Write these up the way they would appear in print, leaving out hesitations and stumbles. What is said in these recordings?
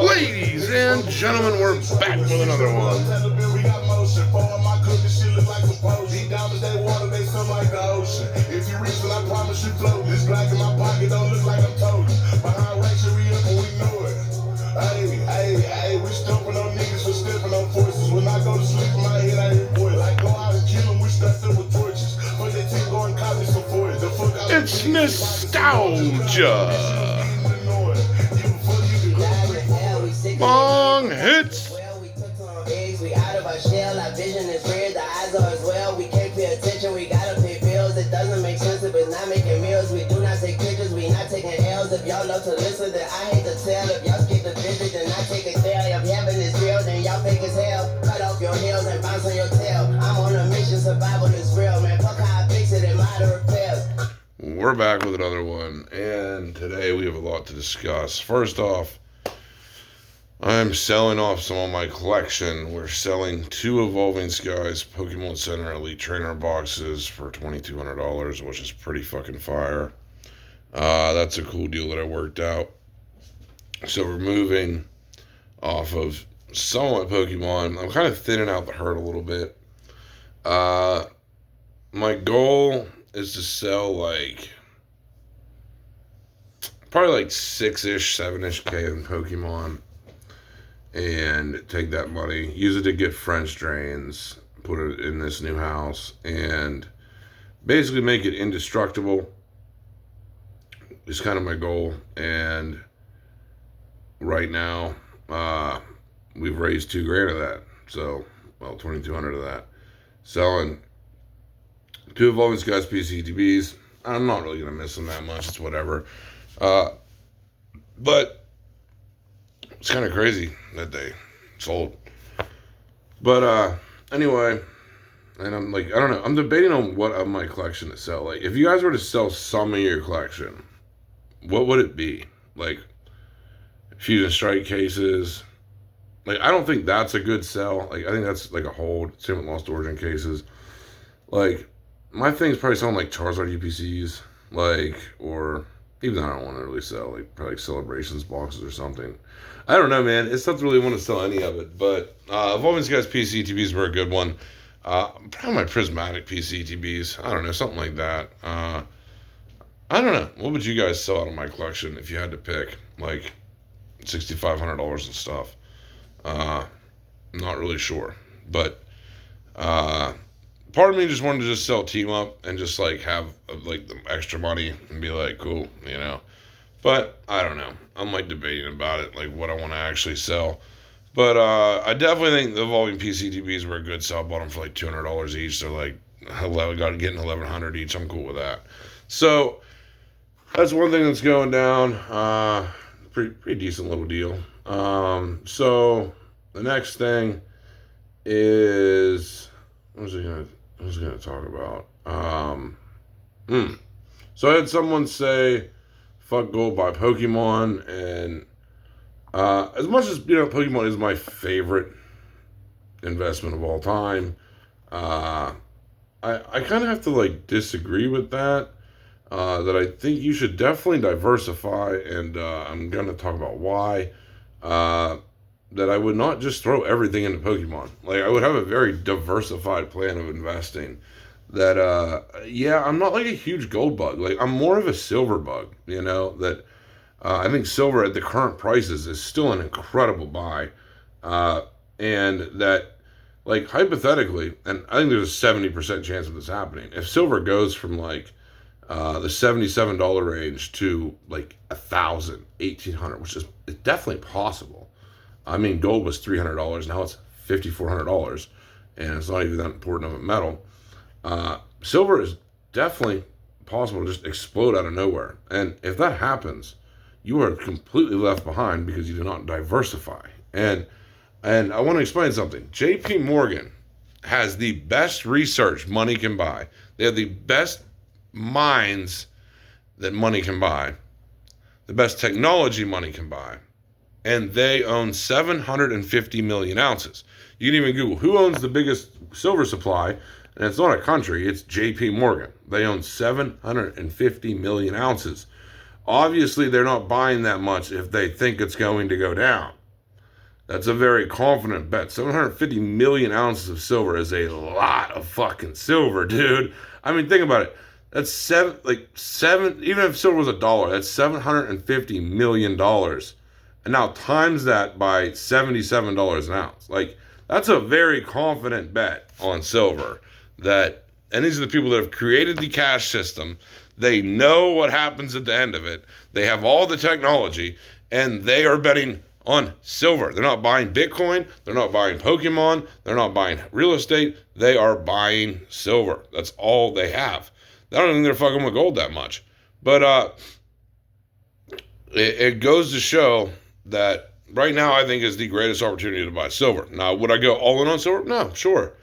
Ladies and gentlemen, we're back with another one. If you reach, I promise you float. This black in my pocket don't look like I'm told. Behind racks, we up and we know it. Hey, we stumping on niggas for stepping on forces. When I go to sleep in my head, I hear boys. I go out and kill them, we stuff them with torches. But they take go and cop me some for it. It's nostalgia. Long hits. We out of our shell, our vision is weird, the eyes are as well. We can't pay attention, we gotta pay bills. It doesn't make sense if it's not making meals. We do not take pictures, we not taking L's. If y'all love to listen, then I hate to tell. If y'all skip the visit, then I take it there. If heaven is real, then y'all fake as hell. Cut off your heels and bounce on your tail. I'm on a mission, survival is real, man. Fuck how I fix it and minor repairs. We're back with another one, and today we have a lot to discuss. First off, I'm selling off some of my collection. We're selling 2 Evolving Skies Pokemon Center Elite Trainer boxes for $2,200, which is pretty fucking fire. That's a cool deal that I worked out. So we're moving off of somewhat Pokemon. I'm kind of thinning out the herd a little bit. My goal is to sell probably 6-ish, 7-ish K in Pokemon. And take that money, use it to get French drains, put it in this new house, and basically make it indestructible is kind of my goal. And right now, we've raised $2,000 of that. So, well, $2,200 of that. Selling 2 Evolving Skies PCTBs. I'm not really going to miss them that much. It's whatever. But it's kind of crazy that they sold. But anyway, and I'm I don't know. I'm debating on what of my collection to sell. If you guys were to sell some of your collection, what would it be? Fusion Strike cases. I don't think that's a good sell. I think that's a hold. Same with Lost Origin cases. My thing's probably selling Charizard UPCs. Or even though I don't want to really sell, probably Celebrations boxes or something. I don't know, man. It's not really want to sell any of it. But Evolving Skies PCTBs were a good one. Probably my Prismatic PCTBs. I don't know, something like that. I don't know. What would you guys sell out of my collection if you had to pick? $6,500 and stuff. I'm not really sure. But part of me just wanted to just sell Team Up and just have the extra money and be cool, But I don't know. I'm debating about it, what I want to actually sell. But I definitely think the Evolving PCTBs were a good sell. I bought them for $200 each. They're getting $1,100 each. I'm cool with that. So that's one thing that's going down. Pretty decent little deal. So the next thing is what was I gonna talk about? So I had someone say, fuck gold, buy Pokemon, and as much as Pokemon is my favorite investment of all time, I kind of have to disagree with that. That I think you should definitely diversify, and I'm gonna talk about why. That I would not just throw everything into Pokemon. I would have a very diversified plan of investing. That I'm not a huge gold bug. I'm more of a silver bug. That I think silver at the current prices is still an incredible buy, and that hypothetically, and I think there's a 70% chance of this happening. If silver goes from the $77 range to $1,000, $1,800, which is definitely possible. I mean, gold was $300, now it's $5,400, and it's not even that important of a metal. Silver is definitely possible to just explode out of nowhere. And if that happens, you are completely left behind because you do not diversify. And I want to explain something. JP Morgan has the best research money can buy. They have the best minds that money can buy. The best technology money can buy. And they own 750 million ounces. You can even Google who owns the biggest silver supply, and it's not a country, it's JP Morgan. They own 750 million ounces Obviously, they're not buying that much if they think it's going to go down. That's a very confident bet. 750 million ounces of silver is a lot of fucking silver, dude. I mean, think about it. That's seven, even if silver was a dollar, that's $750 million. And now times that by $77 an ounce. Like, that's a very confident bet on silver. And these are the people that have created the cash system. They know what happens at the end of it. They have all the technology, and they are betting on silver. They're not buying Bitcoin. They're not buying Pokemon. They're not buying real estate. They are buying silver. That's all they have. I don't think they're fucking with gold that much. But it goes to show that right now I think is the greatest opportunity to buy silver. Now, would I go all in on silver? No, sure.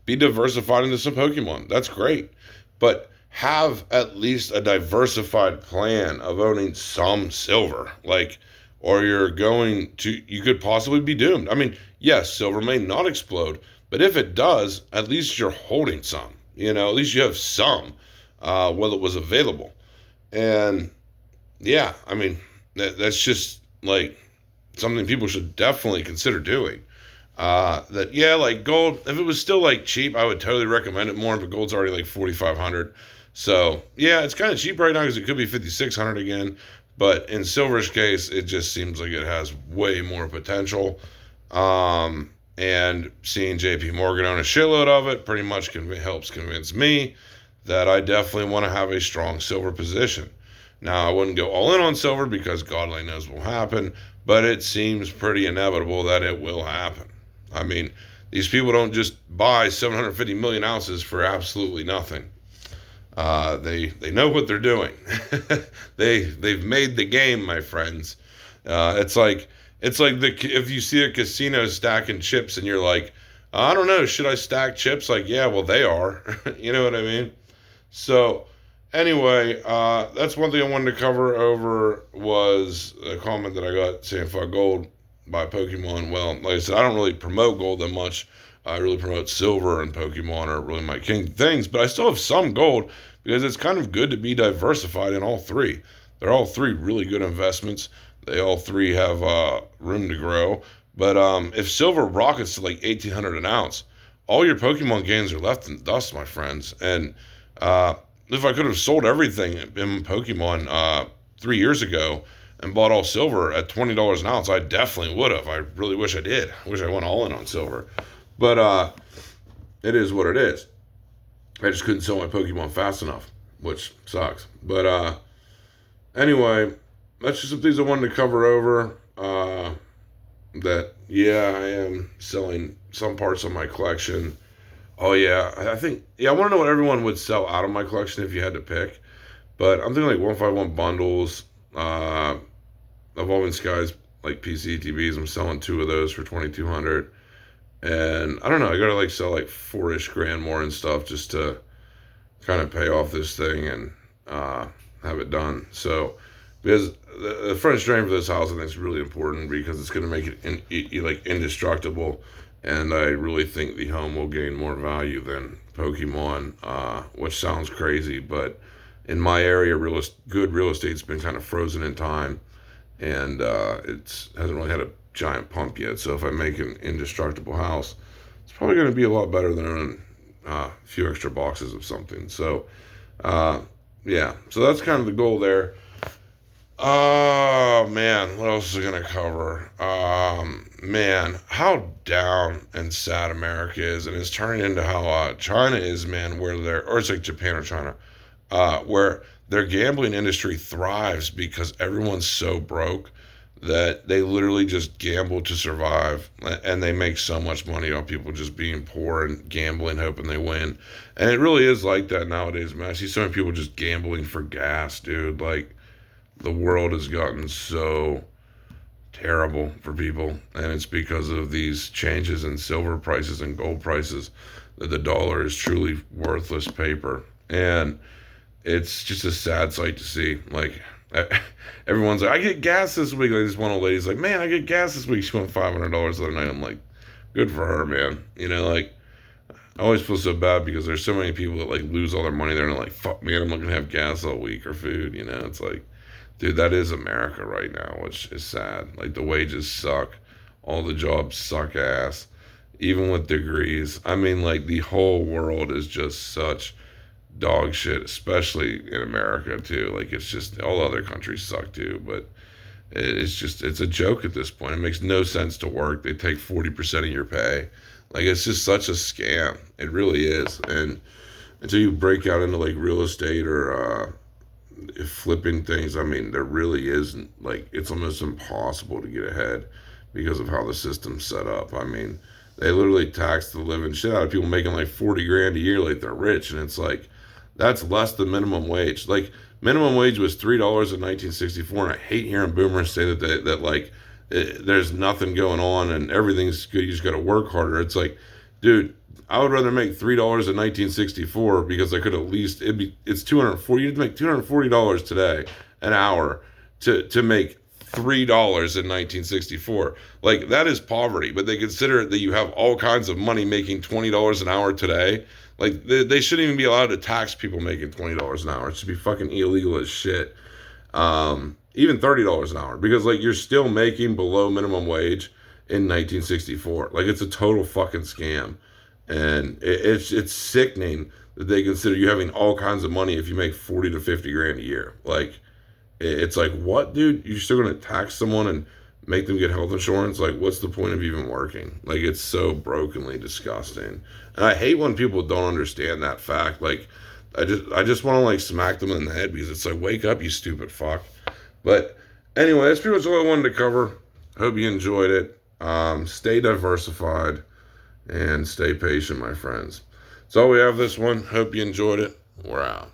Be diversified into some Pokemon. That's great. But have at least a diversified plan of owning some silver. Like, or you could possibly be doomed. I mean, yes, silver may not explode, but if it does, at least you're holding some. At least you have some while it was available. And yeah, I mean, that's just like something people should definitely consider doing. Yeah, like gold, if it was still like cheap, I would totally recommend it more, but gold's already like 4,500. So yeah, it's kind of cheap right now because it could be 5,600 again. But in silver's case, it just seems like it has way more potential. And seeing JP Morgan own a shitload of it pretty much helps convince me that I definitely want to have a strong silver position. Now, I wouldn't go all in on silver because God only knows what will happen, but it seems pretty inevitable that it will happen. I mean, these people don't just buy 750 million ounces for absolutely nothing. They know what they're doing. They've made the game, my friends. It's like if you see a casino stacking chips and you're like, I don't know, should I stack chips? Like, yeah, well they are. You know what I mean? So anyway, that's one thing I wanted to cover over was a comment that I got saying fuck gold by Pokemon. Well, like I said, I don't really promote gold that much. I really promote silver and Pokemon are really my king things, but I still have some gold because it's kind of good to be diversified in all three. They're all three really good investments. They all three have room to grow. But if silver rockets to like 1,800 an ounce, all your Pokemon gains are left in dust, my friends. And if I could have sold everything in Pokemon 3 years ago and bought all silver at $20 an ounce, I definitely would have. I really wish I did. I wish I went all in on silver. But it is what it is. I just couldn't sell my Pokemon fast enough, which sucks. But anyway, that's just some things I wanted to cover over. Yeah, I am selling some parts of my collection. Oh yeah, I think I want to know what everyone would sell out of my collection if you had to pick. But I'm thinking like 151 bundles, Evolving Skies like PCTBs. I'm selling two of those for 2,200. And I don't know, I gotta like sell like 4-ish grand more and stuff just to kind of pay off this thing and have it done. So because the French drain for this house I think is really important because it's gonna make it like indestructible, and I really think the home will gain more value than Pokemon, which sounds crazy, but in my area, good real estate's been kind of frozen in time, and it hasn't really had a giant pump yet. So if I make an indestructible house, it's probably going to be a lot better than owning a few extra boxes of something. So yeah, so that's kind of the goal there. Oh man, what else is it going to cover? Man, how down and sad America is, and it's turning into how China is, man. Or it's like Japan or China, where their gambling industry thrives because everyone's so broke that they literally just gamble to survive, and they make so much money off people just being poor and gambling hoping they win. And it really is like that nowadays, man. I see so many people just gambling for gas, dude. Like, the world has gotten so terrible for people, and it's because of these changes in silver prices and gold prices that the dollar is truly worthless paper. And it's just a sad sight to see. Like, everyone's like, I get gas this week. Like, this one old lady's like, man, I get gas this week. She went $500 the other night. I'm like, good for her, man. Like, I always feel so bad because there's so many people that like lose all their money there and they're like, fuck, man, I'm not gonna have gas all week or food. It's like Dude, that is America right now, which is sad. Like the wages suck, all the jobs suck ass, even with degrees. I mean, like the whole world is just such dog shit, especially in America too. Like it's just all other countries suck too, but it's a joke at this point. It makes no sense to work. They take 40% of your pay. Like it's just such a scam. It really is. And until you break out into like real estate or flipping things, I mean, there really isn't like it's almost impossible to get ahead because of how the system's set up. I mean, they literally tax the living shit out of people making like 40 grand a year like they're rich, and it's like that's less than minimum wage. Like minimum wage was $3 in 1964, and I hate hearing boomers say that like there's nothing going on and everything's good. You just got to work harder. It's like, dude, I would rather make $3 in 1964 because I could at least it's 240. You'd make $240 today an hour to make $3 in 1964. Like that is poverty, but they consider that you have all kinds of money making $20 an hour today. Like they shouldn't even be allowed to tax people making $20 an hour. It should be fucking illegal as shit. Even $30 an hour because like you're still making below minimum wage in 1964. Like it's a total fucking scam, and it's sickening that they consider you having all kinds of money if you make 40 to 50 grand a year. Like it's like what, dude? You're still gonna tax someone and make them get health insurance? Like what's the point of even working? Like it's so brokenly disgusting, and I hate when people don't understand that fact. Like I just want to like smack them in the head because it's like wake up, you stupid fuck. But anyway, that's pretty much all I wanted to cover. Hope you enjoyed it. Stay diversified and stay patient, my friends. That's all we have this one. Hope you enjoyed it. We're out.